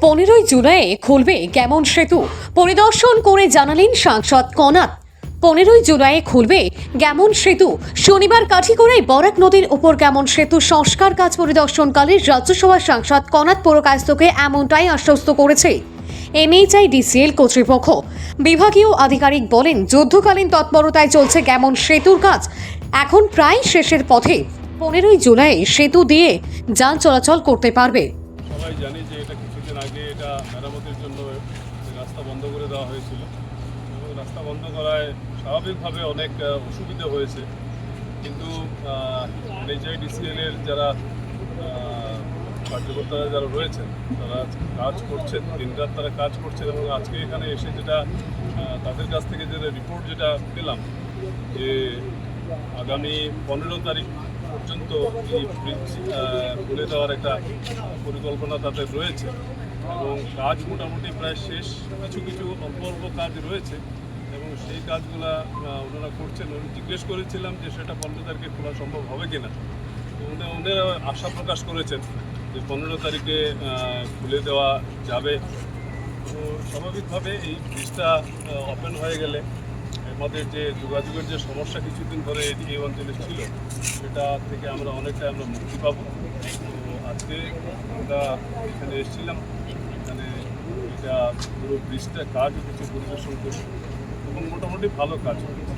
15ই জুলাই খুলবে গ্যামন সেতু পরিদর্শন করে জানালেন সাংসদ কনাথ। 15ই জুলাই খুলবে গ্যামন সেতু। শনিবার কাঠিগড়ায় বরাক নদীর উপর গ্যামন সেতু সংস্কার কাজ পরিদর্শনকালে রাজ্যসভার সাংসদ কনাথ পুরকায়স্থকে এমনটাই আশ্বস্ত করেছে NHIDCL কর্তৃপক্ষ। বিভাগীয় আধিকারিক বলেন, যুদ্ধকালীন তৎপরতায় চলছে গ্যামন সেতুর কাজ, এখন প্রায় শেষের পথে। 15ই জুলাই সেতু দিয়ে যান চলাচল করতে পারবে। সবাই জানি যে এটা কিছুদিন আগে এটা মেরামতের জন্য রাস্তা বন্ধ করে দেওয়া হয়েছিল এবং রাস্তা বন্ধ করায় স্বাভাবিকভাবে অনেক অসুবিধা হয়েছে, কিন্তু NHIDCL এর যারা কার্যকর্তারা যারা রয়েছেন তারা কাজ করছেন, দিনরাত তারা কাজ করছেন এবং আজকে এখানে এসে যেটা তাদের কাছ থেকে যেটা রিপোর্ট যেটা পেলাম যে আগামী 15 তারিখ পর্যন্ত এই ব্রিজ খুলে দেওয়ার একটা পরিকল্পনা তাদের রয়েছে এবং কাজ মোটামুটি প্রায় শেষ। কিছু কিছু অল্প অল্প কাজ রয়েছে এবং সেই কাজগুলা ওনারা করছেন। উনি জিজ্ঞেস করেছিলাম যে সেটা 15 তারিখে খোলা সম্ভব হবে কিনা, তো ওনারা আশা প্রকাশ করেছেন যে 15 তারিখে খুলে দেওয়া যাবে। তো স্বাভাবিকভাবে এই ব্রিজটা ওপেন হয়ে গেলে আমাদের যে যোগাযোগের যে সমস্যা কিছুদিন ধরে এই অঞ্চলে ছিল সেটা থেকে আমরা মুক্তি পাবো। তো আজকে আমরা এখানে এসেছিলাম, এখানে এটা পুরো ব্রিজটা কাজ কিছু পরিদর্শন করি এবং মোটামুটি ভালো কাজ হয়েছে।